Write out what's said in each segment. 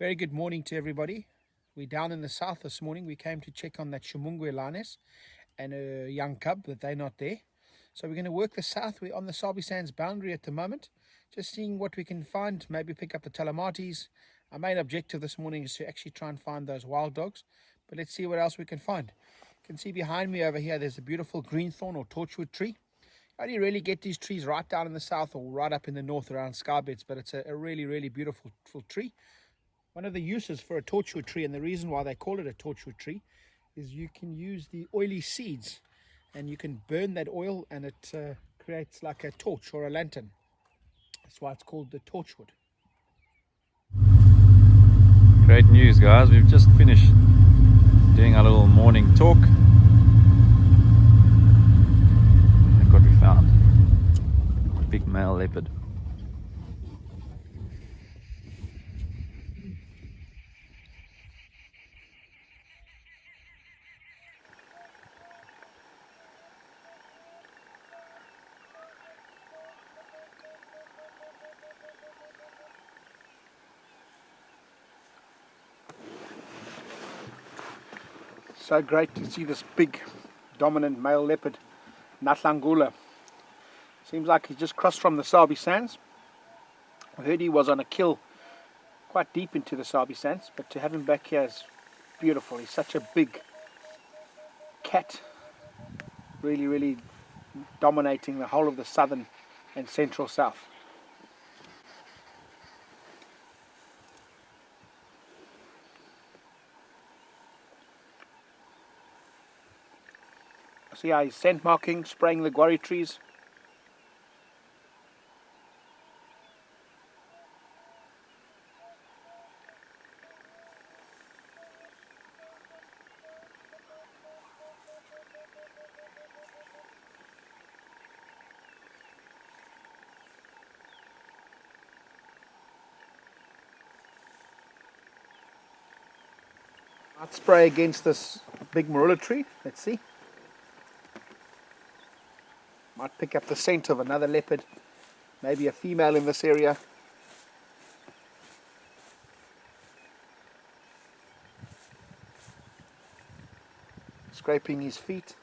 Very good morning to everybody. We're down in the south this morning. We came to check on that Shumungwe lioness and a young cub, but they're not there. So we're going to work the south. We're on the Sabi Sands boundary at the moment, just seeing what we can find, maybe pick up the Talamatis. Our main objective this morning is to actually try and find those wild dogs, but let's see what else we can find. You can see behind me over here, there's a beautiful greenthorn or torchwood tree. You only really get these trees right down in the south or right up in the north around skybeds, but it's a really, really beautiful tree. One of the uses for a torchwood tree, and the reason why they call it a torchwood tree, is you can use the oily seeds and you can burn that oil and it creates like a torch or a lantern. That's why it's called the torchwood. Great news, guys. We've just finished doing our little morning talk. Look what we found. A big male leopard. So great to see this big dominant male leopard, Nhlangula. Seems like he just crossed from the Sabi Sands. I heard he was on a kill quite deep into the Sabi Sands, but to have him back here is beautiful. He's such a big cat, really dominating the whole of the southern and central south. See how he's scent marking, spraying the guarri trees. I'd spray against this big marula tree. Let's see. Might pick up the scent of another leopard, maybe a female in this area. Scraping his feet.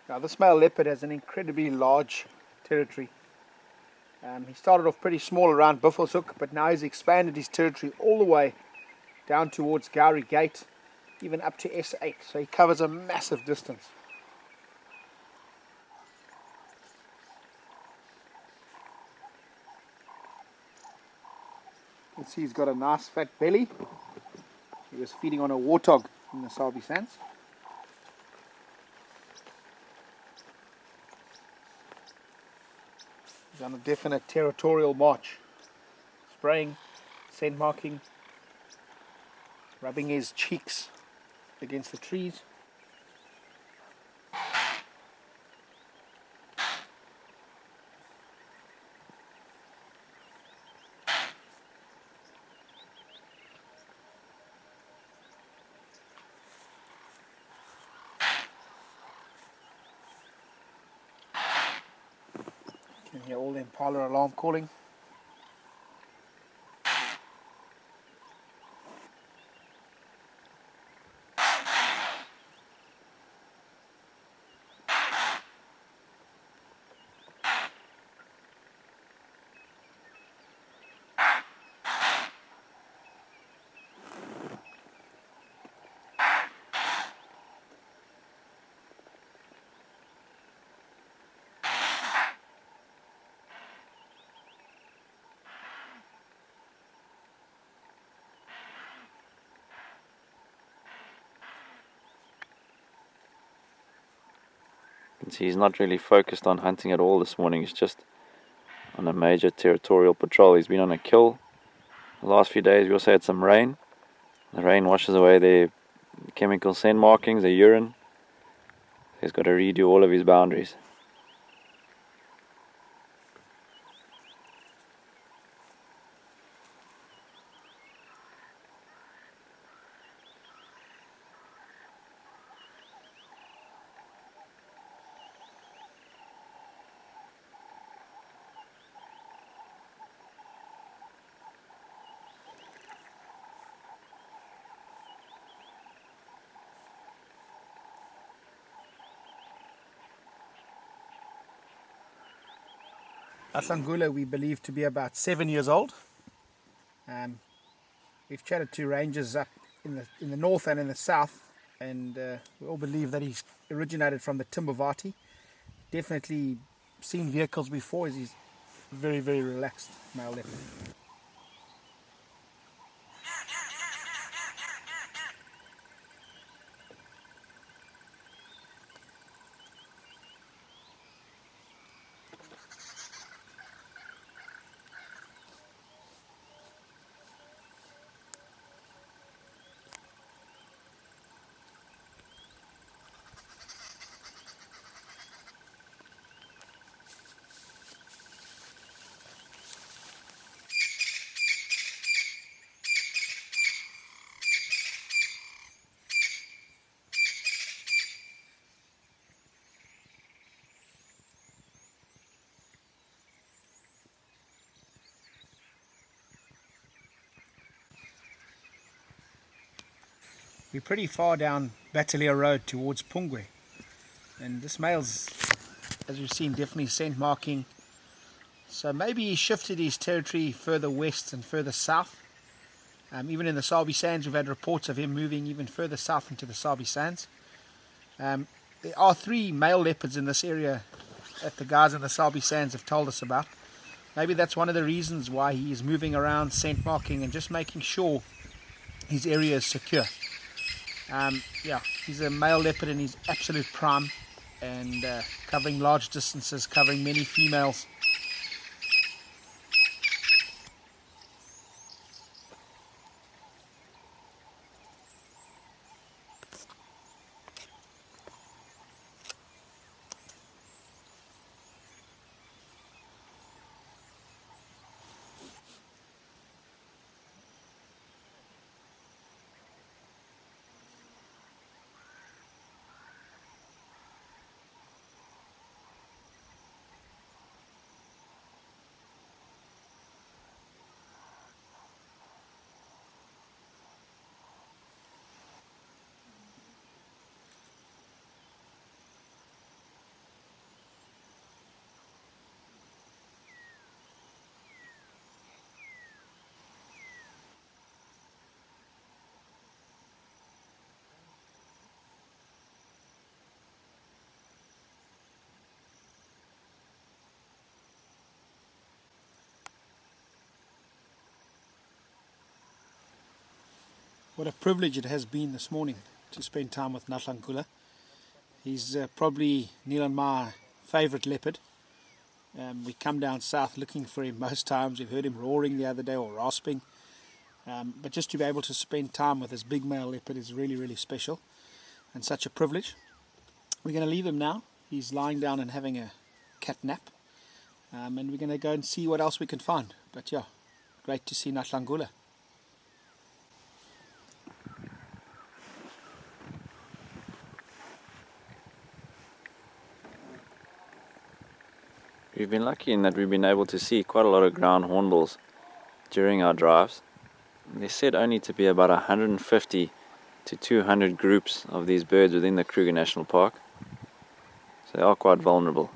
Now this male leopard has an incredibly large territory. He started off pretty small around Buffelshoek, but now he's expanded his territory all the way down towards Gowrie Gate, even up to S8, so he covers a massive distance. You can see he's got a nice fat belly. He was feeding on a warthog in the Sabi Sands. He's on a definite territorial march, spraying, scent marking, rubbing his cheeks against the trees. You can hear all the impala alarm calling. You can see he's not really focused on hunting at all this morning. He's just on a major territorial patrol. He's been on a kill the last few days. We also had some rain. The rain washes away their chemical scent markings, their urine. He's got to redo all of his boundaries. Nhlangula we believe to be about 7 years old. We've chatted to rangers up in the north and in the south, and we all believe that he's originated from the Timbavati. Definitely seen vehicles before, as he's very, very relaxed male leopard. We're pretty far down Battalier Road towards Pungwe, and this male's, as we've seen, definitely scent marking. So maybe he shifted his territory further west and further south. Even in the Sabi Sands, we've had reports of him moving even further south into the Sabi Sands. There are 3 male leopards in this area that the guys in the Sabi Sands have told us about. Maybe that's one of the reasons why he is moving around, scent marking, and just making sure his area is secure. Yeah, he's a male leopard in his absolute prime, and covering large distances, covering many females. What a privilege it has been this morning to spend time with Nhlangula. He's probably Neil and my favourite leopard. We come down south looking for him most times. We've heard him roaring the other day, or rasping. But just to be able to spend time with this big male leopard is really, really special and such a privilege. We're going to leave him now. He's lying down and having a cat nap. And we're going to go and see what else we can find. But yeah, great to see Nhlangula. We've been lucky in that we've been able to see quite a lot of ground hornbills during our drives. They're said only to be about 150 to 200 groups of these birds within the Kruger National Park, so they are quite vulnerable.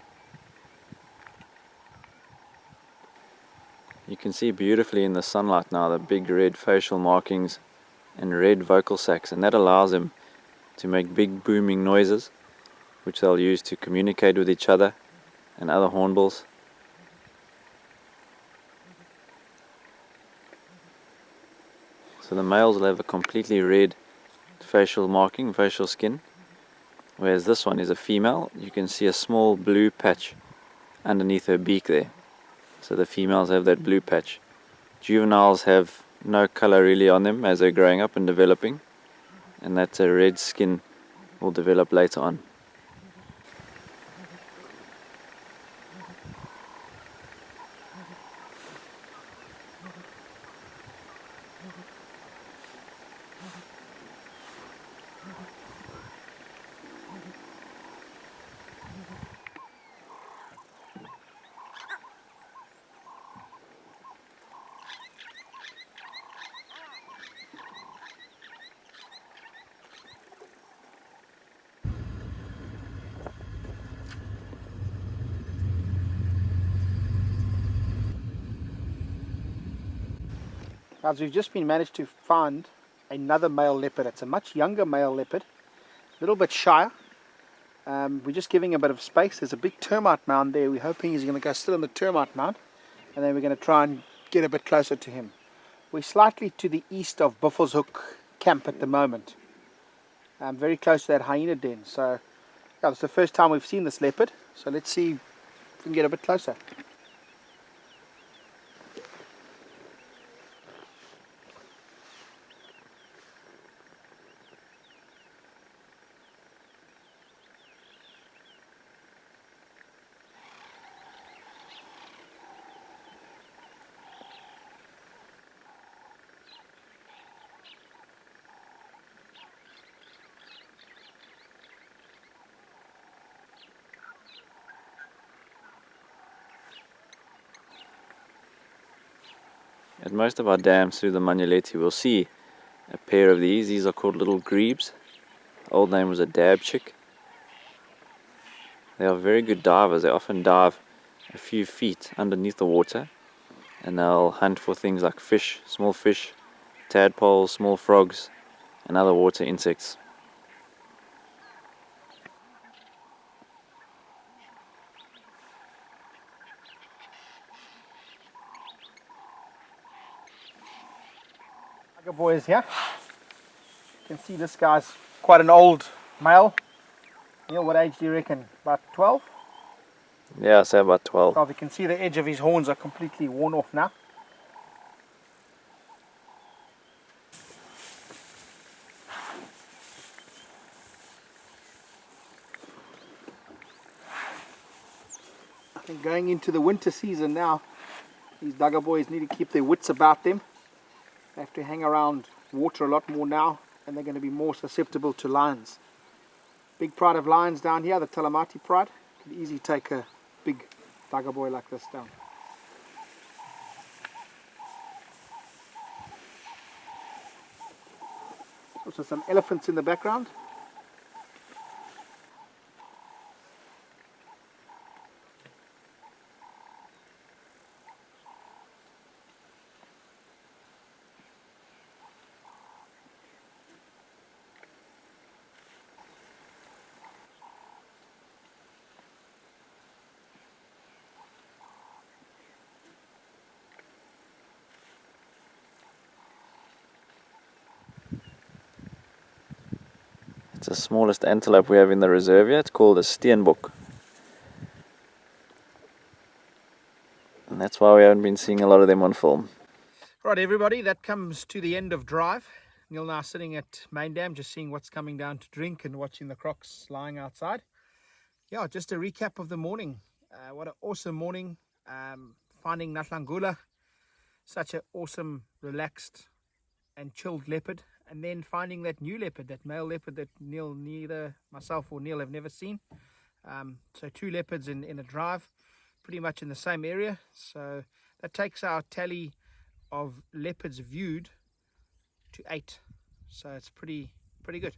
You can see beautifully in the sunlight now the big red facial markings and red vocal sacs, and that allows them to make big booming noises which they'll use to communicate with each other and other hornbills. So the males will have a completely red facial marking, facial skin, whereas this one is a female. You can see a small blue patch underneath her beak there. So the females have that blue patch. Juveniles have no color really on them as they're growing up and developing, and that red skin will develop later on. Guys, we've just been managed to find another male leopard. It's a much younger male leopard, a little bit shyer. We're just giving him a bit of space. There's a big termite mound there. We're hoping he's going to go sit on the termite mound, and then we're going to try and get a bit closer to him. We're slightly to the east of Buffelshoek camp at the moment, very close to that hyena den. So yeah, it's the first time we've seen this leopard, so let's see if we can get a bit closer. At most of our dams through the Manyeleti, we'll see a pair of these. These are called little grebes. The old name was a dab chick. They are very good divers. They often dive a few feet underneath the water, and they'll hunt for things like fish, tadpoles, small frogs, and other water insects. Tiger boy is here. You can see this guy's quite an old male. Neil, what age do you reckon? About 12? Yeah, I'd say about 12. 12. You can see the edge of his horns are completely worn off now. I think going into the winter season now, these dugger boys need to keep their wits about them. They have to hang around water a lot more now, and they're going to be more susceptible to lions. Big pride of lions down here, the Talamati pride. Could easily take a big dugger boy like this down. Also some elephants in the background. It's the smallest antelope we have in the reserve here. It's called a steenbok. And that's why we haven't been seeing a lot of them on film. Right, everybody, that comes to the end of drive. Neil now sitting at main dam, just seeing what's coming down to drink and watching the crocs lying outside. Yeah, just a recap of the morning. What an awesome morning. Finding Nhlangula, such an awesome, relaxed and chilled leopard. And then finding that new leopard, that male leopard that neither myself or Neil have never seen. So 2 leopards in a drive, pretty much in the same area. So that takes our tally of leopards viewed to 8. So it's pretty good.